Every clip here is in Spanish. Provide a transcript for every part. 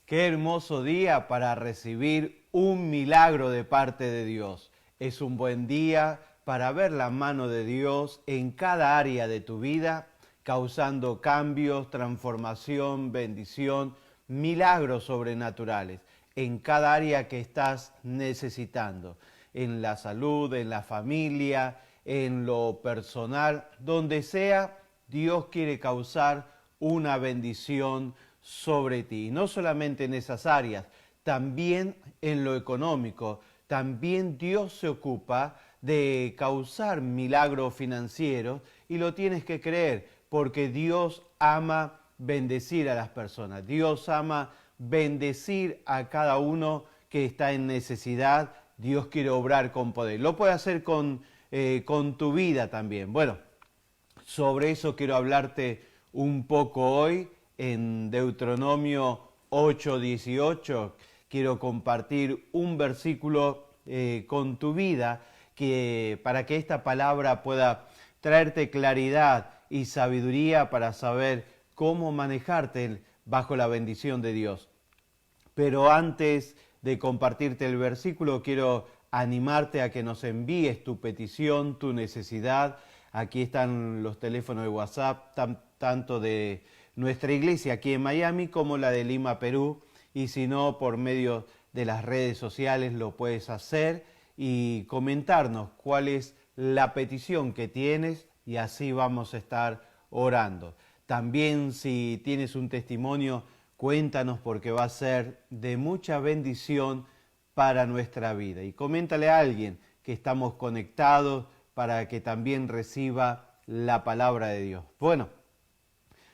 Qué hermoso día para recibir un milagro de parte de Dios. Es un buen día para ver la mano de Dios en cada área de tu vida, causando cambios, transformación, bendición, milagros sobrenaturales en cada área que estás necesitando, en la salud, en la familia, en lo personal, donde sea, Dios quiere causar una bendición sobre ti. No solamente en esas áreas, también en lo económico. También Dios se ocupa de causar milagros financieros y lo tienes que creer porque Dios ama bendecir a las personas. Dios ama bendecir a cada uno que está en necesidad. Dios quiere obrar con poder. Lo puede hacer con tu vida también. Bueno, sobre eso quiero hablarte un poco hoy en Deuteronomio 8:18. Quiero compartir un versículo con tu vida para que esta palabra pueda traerte claridad y sabiduría para saber cómo manejarte bajo la bendición de Dios. Pero antes de compartirte el versículo, quiero animarte a que nos envíes tu petición, tu necesidad. Aquí están los teléfonos de WhatsApp, tanto de nuestra iglesia aquí en Miami como la de Lima, Perú. Y si no, por medio de las redes sociales lo puedes hacer y comentarnos cuál es la petición que tienes y así vamos a estar orando. También si tienes un testimonio, cuéntanos porque va a ser de mucha bendición para nuestra vida. Y coméntale a alguien que estamos conectados para que también reciba la palabra de Dios. Bueno,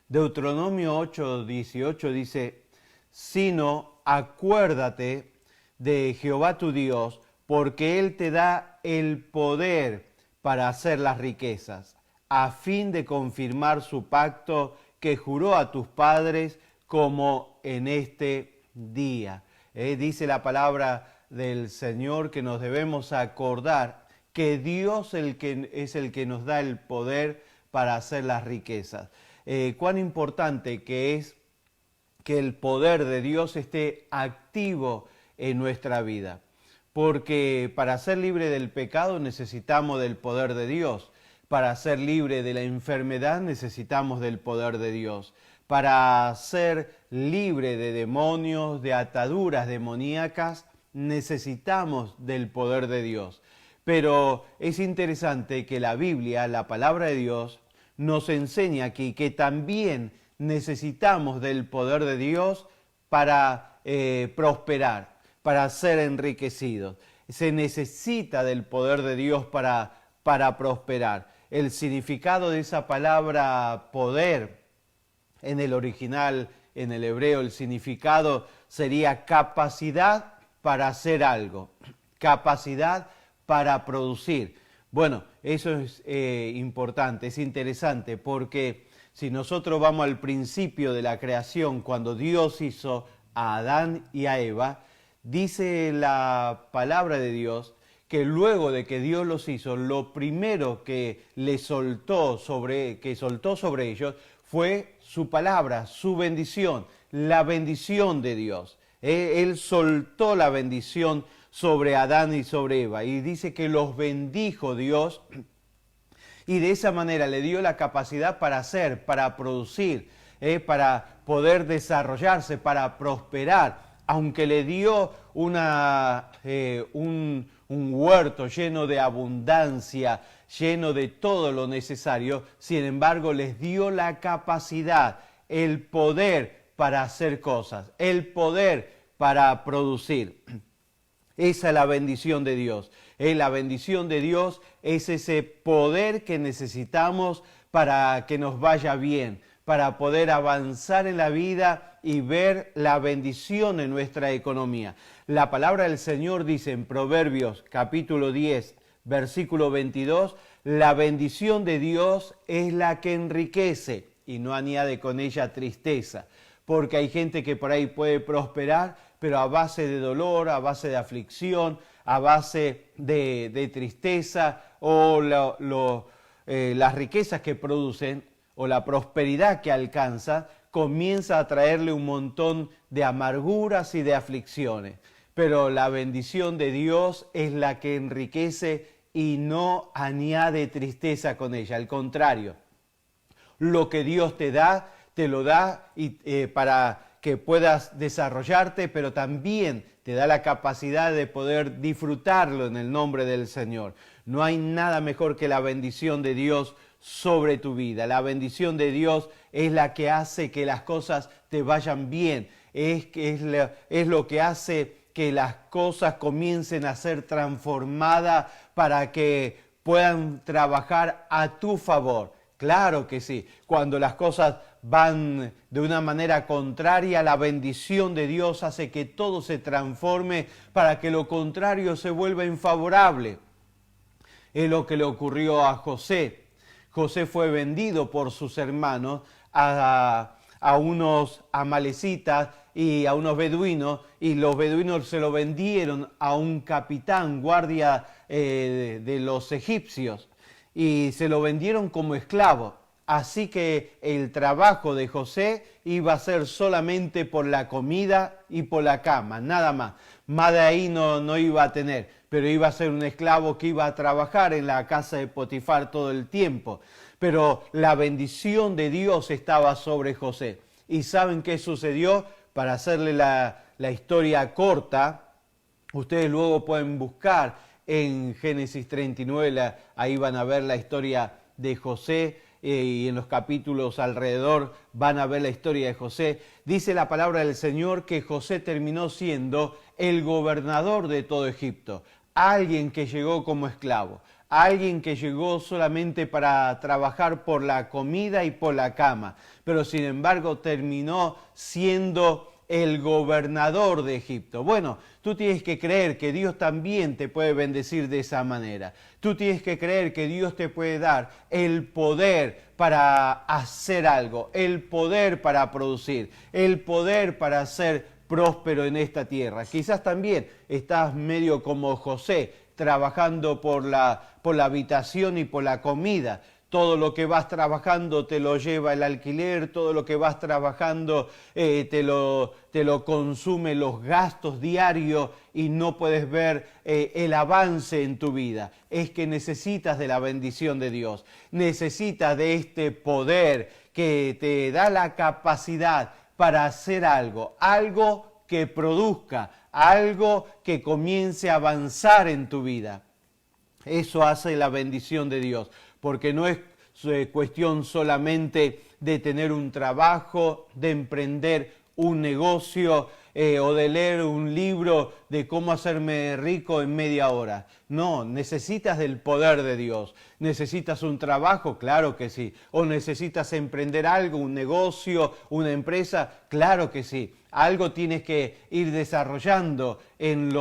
Deuteronomio 8:18 dice, sino acuérdate de Jehová tu Dios, porque Él te da el poder para hacer las riquezas, a fin de confirmar su pacto que juró a tus padres como en este día. Dice la palabra del Señor que nos debemos acordar que Dios es el que nos da el poder para hacer las riquezas. Cuán importante que es que el poder de Dios esté activo en nuestra vida. Porque para ser libre del pecado necesitamos del poder de Dios. Para ser libre de la enfermedad necesitamos del poder de Dios. Para ser libre de demonios, de ataduras demoníacas, necesitamos del poder de Dios. Pero es interesante que la Biblia, la palabra de Dios, nos enseña aquí que también necesitamos del poder de Dios para prosperar, para ser enriquecidos. Se necesita del poder de Dios para prosperar. El significado de esa palabra poder en el original, en el hebreo, el significado sería capacidad para hacer algo, capacidad para producir. Bueno, eso es importante, es interesante, porque si nosotros vamos al principio de la creación, cuando Dios hizo a Adán y a Eva, dice la palabra de Dios que luego de que Dios los hizo, lo primero que soltó sobre ellos fue su palabra, su bendición, la bendición de Dios. Él soltó la bendición sobre Adán y sobre Eva y dice que los bendijo Dios y de esa manera le dio la capacidad para hacer, para producir, para poder desarrollarse, para prosperar, aunque le dio un huerto lleno de abundancia, lleno de todo lo necesario, sin embargo les dio la capacidad, el poder para hacer cosas, el poder para producir. Esa es la bendición de Dios. La bendición de Dios es ese poder que necesitamos para que nos vaya bien, para poder avanzar en la vida y ver la bendición en nuestra economía. La palabra del Señor dice en Proverbios capítulo 10, versículo 22, la bendición de Dios es la que enriquece y no añade con ella tristeza. Porque hay gente que por ahí puede prosperar, pero a base de dolor, a base de aflicción, a base de tristeza o las riquezas que producen o la prosperidad que alcanza comienza a traerle un montón de amarguras y de aflicciones. Pero la bendición de Dios es la que enriquece y no añade tristeza con ella. Al contrario, lo que Dios te lo da para que puedas desarrollarte, pero también te da la capacidad de poder disfrutarlo en el nombre del Señor. No hay nada mejor que la bendición de Dios sobre tu vida. La bendición de Dios es la que hace que las cosas te vayan bien. Es lo que hace que las cosas comiencen a ser transformadas para que puedan trabajar a tu favor. Claro que sí. Cuando las cosas van de una manera contraria, la bendición de Dios hace que todo se transforme para que lo contrario se vuelva infavorable. Es lo que le ocurrió a José. José fue vendido por sus hermanos a unos amalecitas y a unos beduinos, y los beduinos se lo vendieron a un capitán, guardia de los egipcios, y se lo vendieron como esclavo. Así que el trabajo de José iba a ser solamente por la comida y por la cama, nada más. Más de ahí no iba a tener, pero iba a ser un esclavo que iba a trabajar en la casa de Potifar todo el tiempo. Pero la bendición de Dios estaba sobre José. ¿Y saben qué sucedió? Para hacerle la historia corta, ustedes luego pueden buscar en Génesis 39, ahí van a ver la historia de José, y en los capítulos alrededor van a ver la historia de José. Dice la palabra del Señor que José terminó siendo el gobernador de todo Egipto, alguien que llegó como esclavo, alguien que llegó solamente para trabajar por la comida y por la cama, pero sin embargo terminó siendo el gobernador de Egipto. Bueno, tú tienes que creer que Dios también te puede bendecir de esa manera. Tú tienes que creer que Dios te puede dar el poder para hacer algo, el poder para producir, el poder para ser próspero en esta tierra. Quizás también estás medio como José, trabajando por la habitación y por la comida. Todo lo que vas trabajando te lo lleva el alquiler, todo lo que vas trabajando te lo consume los gastos diarios y no puedes ver el avance en tu vida. Es que necesitas de la bendición de Dios, necesitas de este poder que te da la capacidad para hacer algo que produzca, algo que comience a avanzar en tu vida. Eso hace la bendición de Dios. Porque no es cuestión solamente de tener un trabajo, de emprender un negocio o de leer un libro de cómo hacerme rico en media hora. No, necesitas del poder de Dios. ¿Necesitas un trabajo? Claro que sí. ¿O necesitas emprender algo, un negocio, una empresa? Claro que sí. Algo tienes que ir desarrollando en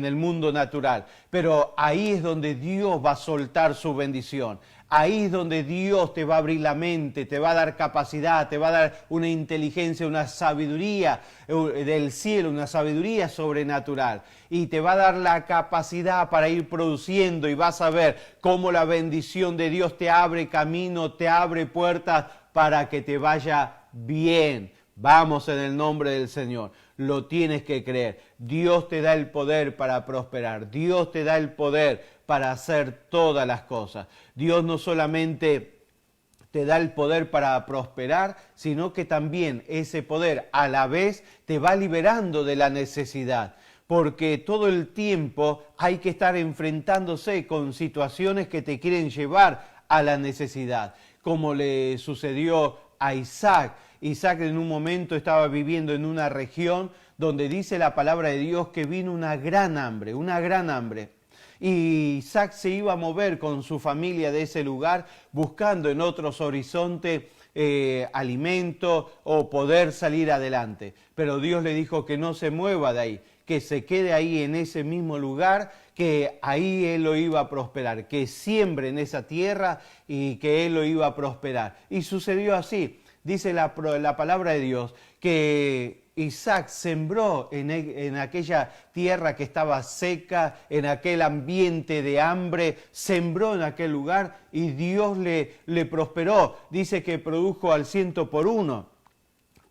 el mundo natural. Pero ahí es donde Dios va a soltar su bendición. Ahí es donde Dios te va a abrir la mente, te va a dar capacidad, te va a dar una inteligencia, una sabiduría del cielo, una sabiduría sobrenatural. Y te va a dar la capacidad para ir produciendo y vas a ver cómo la bendición de Dios te abre camino, te abre puertas para que te vaya bien. Vamos en el nombre del Señor. Lo tienes que creer. Dios te da el poder para prosperar. Dios te da el poder para hacer todas las cosas. Dios no solamente te da el poder para prosperar, sino que también ese poder a la vez te va liberando de la necesidad. Porque todo el tiempo hay que estar enfrentándose con situaciones que te quieren llevar a la necesidad, como le sucedió a Isaac. Isaac en un momento estaba viviendo en una región donde dice la palabra de Dios que vino una gran hambre. Y Isaac se iba a mover con su familia de ese lugar buscando en otros horizontes alimento o poder salir adelante. Pero Dios le dijo que no se mueva de ahí, que se quede ahí en ese mismo lugar, que ahí él lo iba a prosperar, que siembre en esa tierra y que él lo iba a prosperar. Y sucedió así. Dice la palabra de Dios que Isaac sembró en aquella tierra que estaba seca, en aquel ambiente de hambre, sembró en aquel lugar y Dios le prosperó. Dice que produjo al 100 por 1.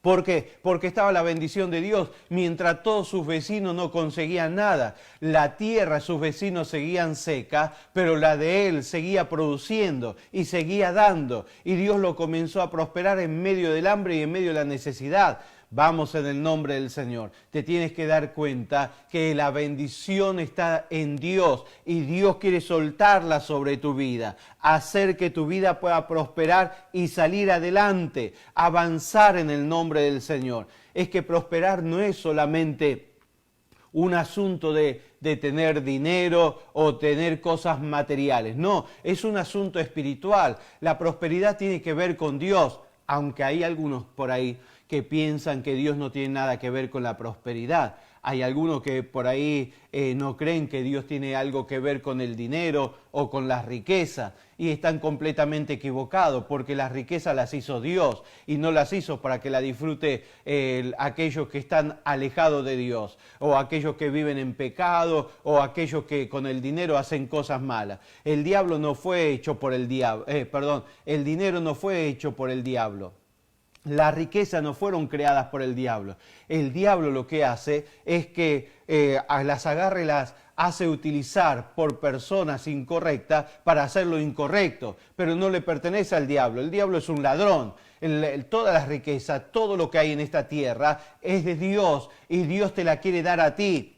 ¿Por qué? Porque estaba la bendición de Dios, mientras todos sus vecinos no conseguían nada. La tierra, sus vecinos seguían seca, pero la de él seguía produciendo y seguía dando. Y Dios lo comenzó a prosperar en medio del hambre y en medio de la necesidad. Vamos en el nombre del Señor. Te tienes que dar cuenta que la bendición está en Dios y Dios quiere soltarla sobre tu vida, hacer que tu vida pueda prosperar y salir adelante, avanzar en el nombre del Señor. Es que prosperar no es solamente un asunto de tener dinero o tener cosas materiales. No, es un asunto espiritual. La prosperidad tiene que ver con Dios, aunque hay algunos por ahí que piensan que Dios no tiene nada que ver con la prosperidad. Hay algunos que por ahí no creen que Dios tiene algo que ver con el dinero o con las riquezas y están completamente equivocados porque las riquezas las hizo Dios y no las hizo para que la disfrute aquellos que están alejados de Dios o aquellos que viven en pecado o aquellos que con el dinero hacen cosas malas. El diablo no fue hecho por el diablo, el dinero no fue hecho por el diablo. Las riquezas no fueron creadas por el diablo. El diablo lo que hace es que las agarra y las hace utilizar por personas incorrectas para hacer lo incorrecto, pero no le pertenece al diablo. El diablo es un ladrón. Toda la riqueza, todo lo que hay en esta tierra es de Dios y Dios te la quiere dar a ti.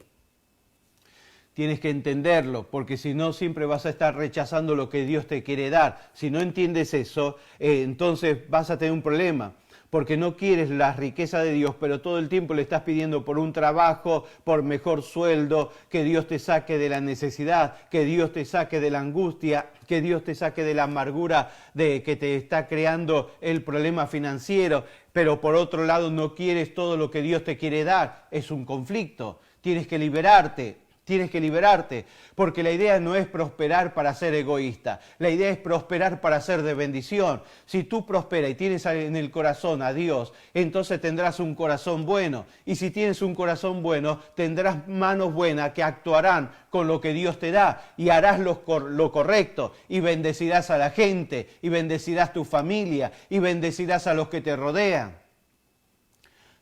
Tienes que entenderlo, porque si no siempre vas a estar rechazando lo que Dios te quiere dar. Si no entiendes eso, entonces vas a tener un problema. Porque no quieres la riqueza de Dios, pero todo el tiempo le estás pidiendo por un trabajo, por mejor sueldo, que Dios te saque de la necesidad, que Dios te saque de la angustia, que Dios te saque de la amargura de que te está creando el problema financiero, pero por otro lado no quieres todo lo que Dios te quiere dar. Es un conflicto, tienes que liberarte. Tienes que liberarte, porque la idea no es prosperar para ser egoísta, la idea es prosperar para ser de bendición. Si tú prosperas y tienes en el corazón a Dios, entonces tendrás un corazón bueno. Y si tienes un corazón bueno, tendrás manos buenas que actuarán con lo que Dios te da y harás lo correcto y bendecirás a la gente y bendecirás tu familia y bendecirás a los que te rodean.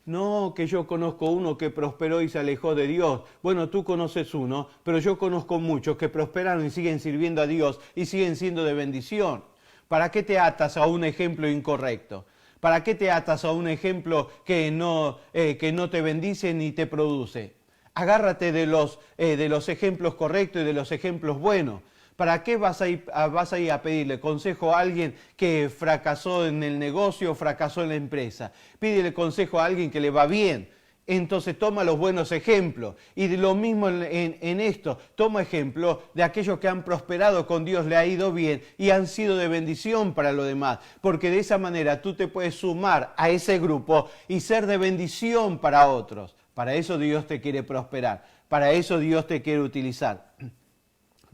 No, que yo conozco uno que prosperó y se alejó de Dios. Bueno, tú conoces uno, pero yo conozco muchos que prosperaron y siguen sirviendo a Dios y siguen siendo de bendición. ¿Para qué te atas a un ejemplo incorrecto? ¿Para qué te atas a un ejemplo que no te bendice ni te produce? Agárrate de los ejemplos correctos y de los ejemplos buenos. ¿Para qué vas a ir a pedirle consejo a alguien que fracasó en el negocio, fracasó en la empresa? Pídele consejo a alguien que le va bien. Entonces toma los buenos ejemplos. Y de lo mismo en esto, toma ejemplo de aquellos que han prosperado con Dios, le ha ido bien y han sido de bendición para los demás. Porque de esa manera tú te puedes sumar a ese grupo y ser de bendición para otros. Para eso Dios te quiere prosperar. Para eso Dios te quiere utilizar.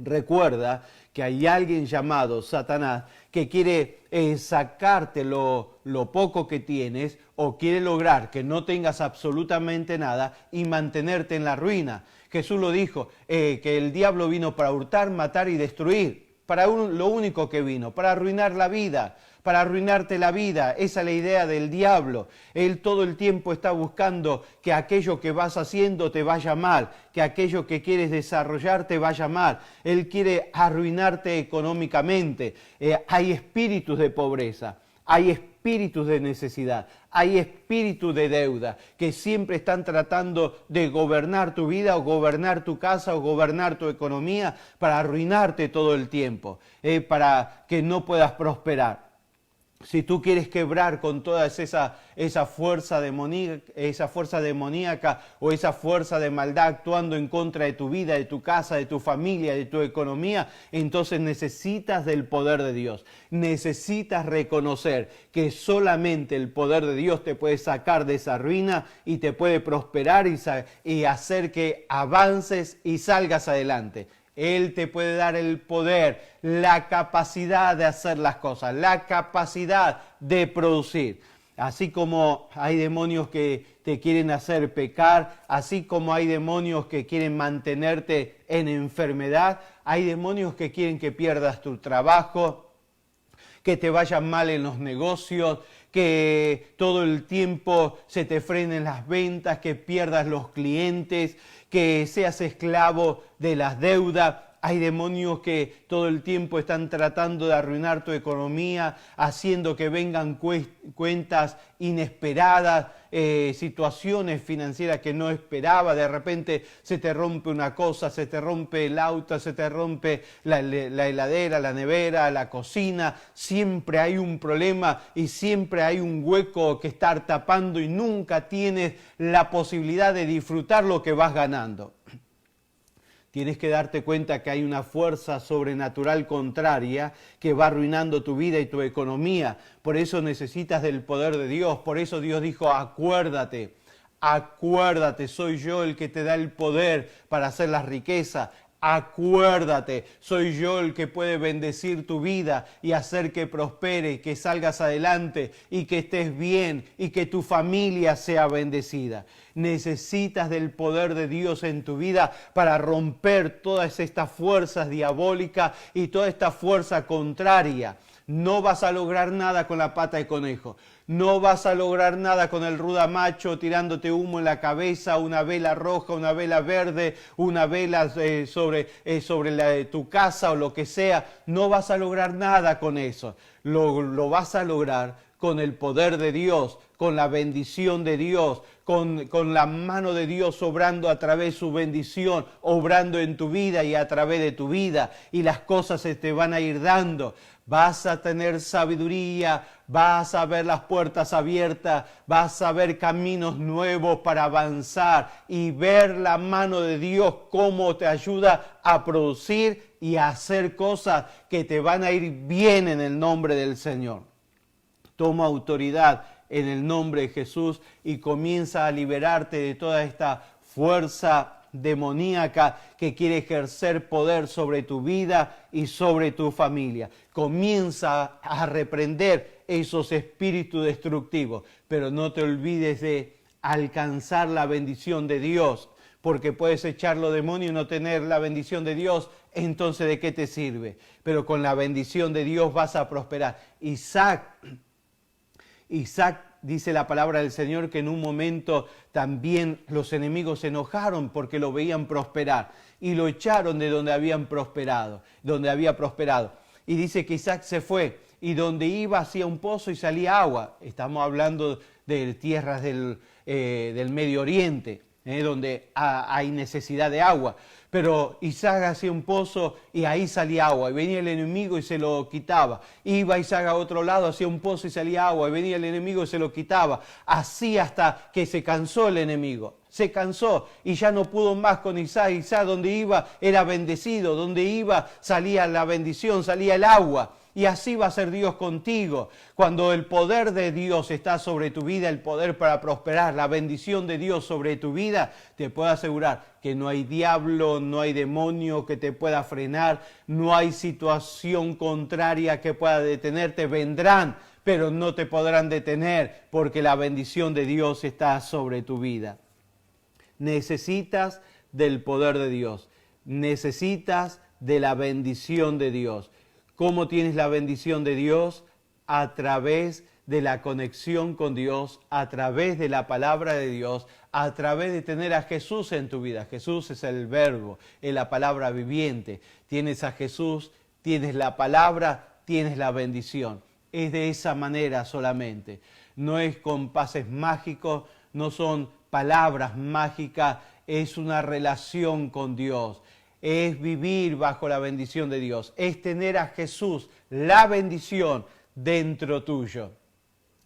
Recuerda que hay alguien llamado Satanás que quiere sacarte lo poco que tienes o quiere lograr que no tengas absolutamente nada y mantenerte en la ruina. Jesús lo dijo, que el diablo vino para hurtar, matar y destruir. Lo único que vino, para arruinar la vida, para arruinarte la vida. Esa es la idea del diablo. Él todo el tiempo está buscando que aquello que vas haciendo te vaya mal, que aquello que quieres desarrollar te vaya mal. Él quiere arruinarte económicamente. Hay espíritus de pobreza, hay espíritus de necesidad, hay espíritus de deuda que siempre están tratando de gobernar tu vida o gobernar tu casa o gobernar tu economía para arruinarte todo el tiempo, para que no puedas prosperar. Si tú quieres quebrar con toda esa fuerza demoníaca o esa fuerza de maldad actuando en contra de tu vida, de tu casa, de tu familia, de tu economía, entonces necesitas del poder de Dios. Necesitas reconocer que solamente el poder de Dios te puede sacar de esa ruina y te puede prosperar y hacer que avances y salgas adelante. Él te puede dar el poder, la capacidad de hacer las cosas, la capacidad de producir. Así como hay demonios que te quieren hacer pecar, así como hay demonios que quieren mantenerte en enfermedad, hay demonios que quieren que pierdas tu trabajo, que te vaya mal en los negocios, que todo el tiempo se te frenen las ventas, que pierdas los clientes, que seas esclavo de las deudas. Hay demonios que todo el tiempo están tratando de arruinar tu economía, haciendo que vengan cuentas inesperadas, situaciones financieras que no esperaba. De repente se te rompe una cosa, se te rompe el auto, se te rompe la heladera, la nevera, la cocina. Siempre hay un problema y siempre hay un hueco que estar tapando y nunca tienes la posibilidad de disfrutar lo que vas ganando. Tienes que darte cuenta que hay una fuerza sobrenatural contraria que va arruinando tu vida y tu economía. Por eso necesitas del poder de Dios. Por eso Dios dijo, acuérdate, acuérdate, soy yo el que te da el poder para hacer las riquezas. Acuérdate, soy yo el que puede bendecir tu vida y hacer que prospere, que salgas adelante y que estés bien y que tu familia sea bendecida. Necesitas del poder de Dios en tu vida para romper todas estas fuerzas diabólicas y toda esta fuerza contraria. No vas a lograr nada con la pata de conejo. No vas a lograr nada con el rudamacho tirándote humo en la cabeza, una vela roja, una vela verde, una vela sobre tu casa o lo que sea. No vas a lograr nada con eso. Lo vas a lograr con el poder de Dios, con la bendición de Dios, con la mano de Dios obrando a través de su bendición, obrando en tu vida y a través de tu vida. Y las cosas se te van a ir dando. Vas a tener sabiduría, vas a ver las puertas abiertas, vas a ver caminos nuevos para avanzar y ver la mano de Dios cómo te ayuda a producir y a hacer cosas que te van a ir bien en el nombre del Señor. Toma autoridad en el nombre de Jesús y comienza a liberarte de toda esta fuerza demoníaca que quiere ejercer poder sobre tu vida y sobre tu familia. Comienza a reprender esos espíritus destructivos, pero no te olvides de alcanzar la bendición de Dios, porque puedes echar los demonios y no tener la bendición de Dios, entonces ¿de qué te sirve? Pero con la bendición de Dios vas a prosperar. Isaac, dice la palabra del Señor que en un momento también los enemigos se enojaron porque lo veían prosperar y lo echaron de donde había prosperado. Y dice que Isaac se fue y donde iba hacía un pozo y salía agua. Estamos hablando de tierras del Medio Oriente, donde hay necesidad de agua. Pero Isaac hacía un pozo y ahí salía agua, y venía el enemigo y se lo quitaba. Iba Isaac a otro lado, hacía un pozo y salía agua, y venía el enemigo y se lo quitaba. Así hasta que se cansó el enemigo. Se cansó y ya no pudo más con Isaac. Isaac donde iba era bendecido, donde iba salía la bendición, salía el agua. Y así va a ser Dios contigo. Cuando el poder de Dios está sobre tu vida, el poder para prosperar, la bendición de Dios sobre tu vida, te puedo asegurar que no hay diablo, no hay demonio que te pueda frenar, no hay situación contraria que pueda detenerte. Vendrán, pero no te podrán detener porque la bendición de Dios está sobre tu vida. Necesitas del poder de Dios, necesitas de la bendición de Dios. ¿Cómo tienes la bendición de Dios? A través de la conexión con Dios, a través de la palabra de Dios, a través de tener a Jesús en tu vida. Jesús es el verbo, es la palabra viviente. Tienes a Jesús, tienes la palabra, tienes la bendición. Es de esa manera solamente. No es con pases mágicos, no son palabras mágicas, es una relación con Dios. Es vivir bajo la bendición de Dios, es tener a Jesús, la bendición dentro tuyo.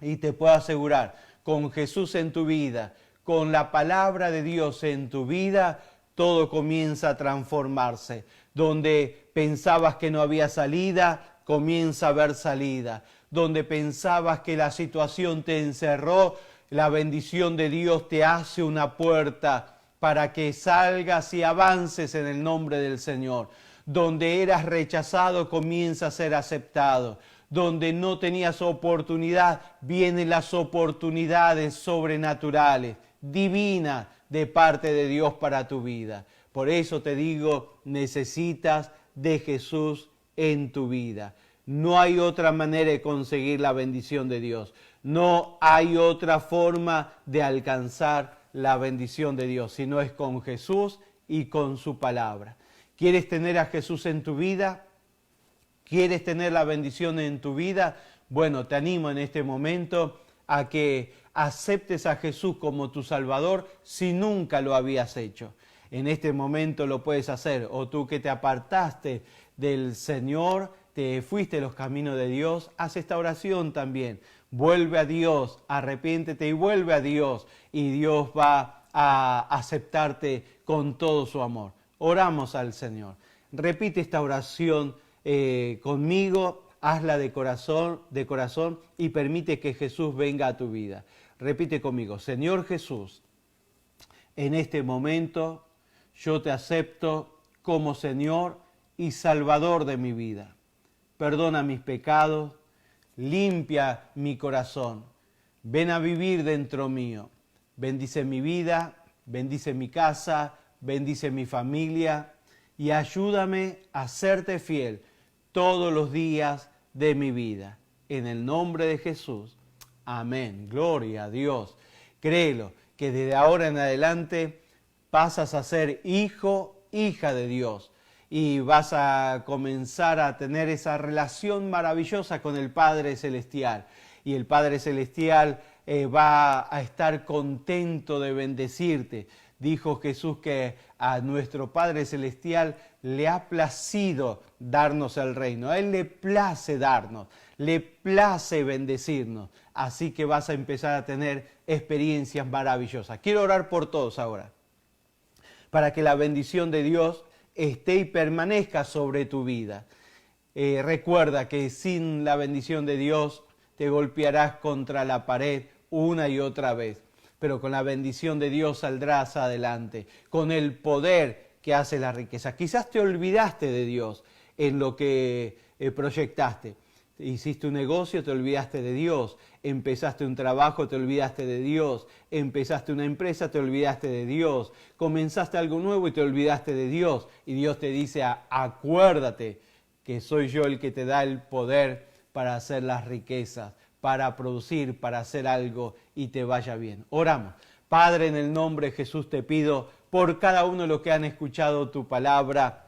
Y te puedo asegurar, con Jesús en tu vida, con la palabra de Dios en tu vida, todo comienza a transformarse. Donde pensabas que no había salida, comienza a haber salida. Donde pensabas que la situación te encerró, la bendición de Dios te hace una puerta para que salgas y avances en el nombre del Señor. Donde eras rechazado, comienza a ser aceptado. Donde no tenías oportunidad, vienen las oportunidades sobrenaturales, divinas, de parte de Dios para tu vida. Por eso te digo, necesitas de Jesús en tu vida. No hay otra manera de conseguir la bendición de Dios. No hay otra forma de alcanzar la bendición de Dios, sino es con Jesús y con su palabra. ¿Quieres tener a Jesús en tu vida? ¿Quieres tener la bendición en tu vida? Bueno, te animo en este momento a que aceptes a Jesús como tu Salvador si nunca lo habías hecho. En este momento lo puedes hacer, o tú que te apartaste del Señor, te fuiste de los caminos de Dios, haz esta oración también. Vuelve a Dios, arrepiéntete y vuelve a Dios, y Dios va a aceptarte con todo su amor. Oramos al Señor. Repite esta oración conmigo, hazla de corazón y permite que Jesús venga a tu vida. Repite conmigo: Señor Jesús, en este momento yo te acepto como Señor y Salvador de mi vida. Perdona mis pecados, limpia mi corazón, ven a vivir dentro mío. Bendice mi vida, bendice mi casa, bendice mi familia y ayúdame a serte fiel todos los días de mi vida. En el nombre de Jesús. Amén. Gloria a Dios. Créelo, que desde ahora en adelante pasas a ser hijo, hija de Dios. Y vas a comenzar a tener esa relación maravillosa con el Padre Celestial. Y el Padre Celestial va a estar contento de bendecirte. Dijo Jesús que a nuestro Padre Celestial le ha placido darnos el reino. A Él le place darnos, le place bendecirnos. Así que vas a empezar a tener experiencias maravillosas. Quiero orar por todos ahora, para que la bendición de Dios esté y permanezca sobre tu vida. Recuerda que sin la bendición de Dios te golpearás contra la pared una y otra vez, pero con la bendición de Dios saldrás adelante, con el poder que hace la riqueza. Quizás te olvidaste de Dios en lo que proyectaste. Hiciste un negocio, te olvidaste de Dios. Empezaste un trabajo, te olvidaste de Dios. Empezaste una empresa, te olvidaste de Dios. Comenzaste algo nuevo y te olvidaste de Dios. Y Dios te dice: acuérdate que soy yo el que te da el poder para hacer las riquezas, para producir, para hacer algo y te vaya bien. Oramos. Padre, en el nombre de Jesús te pido por cada uno de los que han escuchado tu palabra,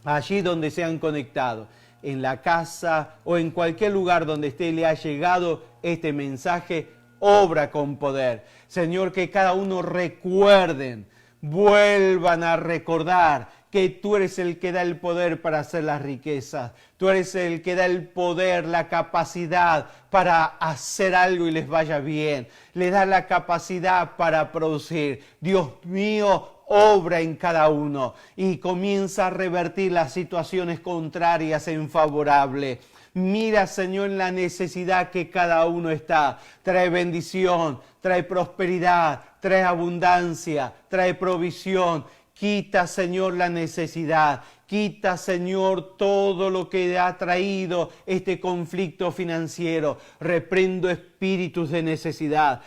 allí donde se han conectado, en la casa o en cualquier lugar donde esté, le ha llegado este mensaje, obra con poder. Señor, que cada uno recuerden, vuelvan a recordar que tú eres el que da el poder para hacer las riquezas. Tú eres el que da el poder, la capacidad para hacer algo y les vaya bien. Le da la capacidad para producir. Dios mío, obra en cada uno y comienza a revertir las situaciones contrarias en favorable. Mira, Señor, la necesidad que cada uno está. Trae bendición, trae prosperidad, trae abundancia, trae provisión. Quita, Señor, la necesidad. Quita, Señor, todo lo que ha traído este conflicto financiero. Reprendo espíritus de necesidad.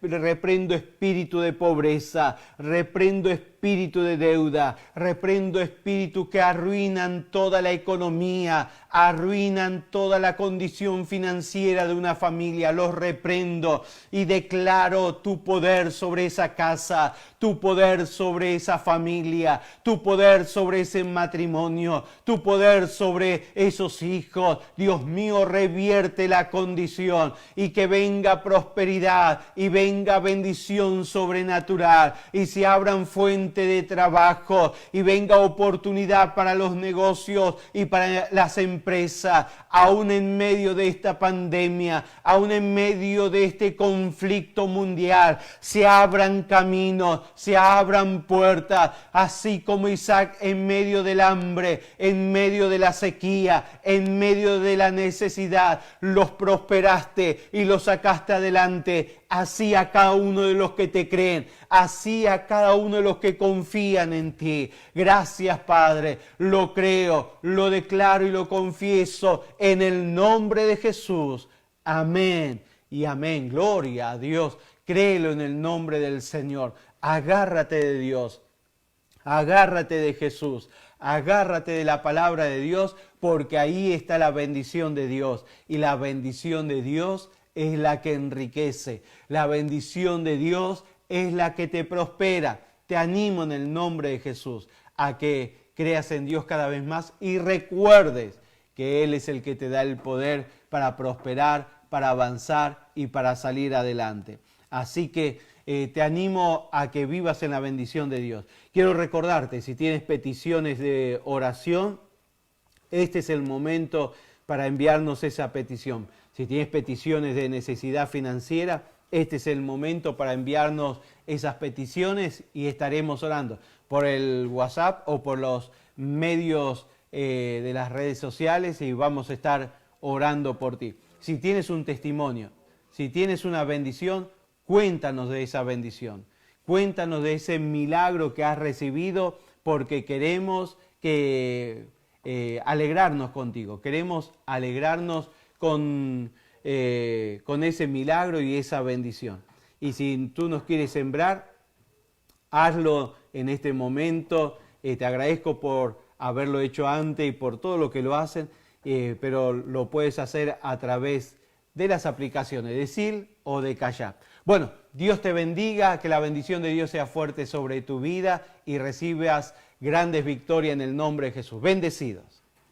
Reprendo espíritu de pobreza. Reprendo espíritu de deuda. Reprendo espíritu que arruinan toda la economía. Arruinan toda la condición financiera de una familia. Los reprendo y declaro tu poder sobre esa casa. Tu poder sobre esa familia. Tu poder sobre ese matrimonio. Tu poder sobre esos hijos. Dios mío, revierte la condición y que venga prosperidad y venga bendición sobrenatural y se abran fuentes de trabajo y venga oportunidad para los negocios y para las empresas, aún en medio de esta pandemia, aún en medio de este conflicto mundial, se abran caminos, se abran puertas, así como Isaac en medio del hambre, en medio de la sequía, en medio de la necesidad, los prosperaste y los sacaste adelante. Así a cada uno de los que te creen, así a cada uno de los que confían en ti. Gracias, Padre, lo creo, lo declaro y lo confieso en el nombre de Jesús. Amén y amén. Gloria a Dios. Créelo en el nombre del Señor. Agárrate de Dios. Agárrate de Jesús, agárrate de la palabra de Dios, porque ahí está la bendición de Dios. Y la bendición de Dios es la que enriquece. La bendición de Dios es la que te prospera. Te animo en el nombre de Jesús a que creas en Dios cada vez más y recuerdes que Él es el que te da el poder para prosperar, para avanzar y para salir adelante. Así que te animo a que vivas en la bendición de Dios. Quiero recordarte, si tienes peticiones de oración, este es el momento para enviarnos esa petición. Si tienes peticiones de necesidad financiera, este es el momento para enviarnos esas peticiones y estaremos orando por el WhatsApp o por los medios de las redes sociales y vamos a estar orando por ti. Si tienes un testimonio, si tienes una bendición, cuéntanos de esa bendición. Cuéntanos de ese milagro que has recibido porque queremos alegrarnos contigo. Queremos alegrarnos con ese milagro y esa bendición. Y si tú nos quieres sembrar, hazlo en este momento. Te agradezco por haberlo hecho antes y por todo lo que lo hacen, pero lo puedes hacer a través de las aplicaciones de Sil o de Cash App. Bueno, Dios te bendiga, que la bendición de Dios sea fuerte sobre tu vida y recibas grandes victorias en el nombre de Jesús. Bendecidos.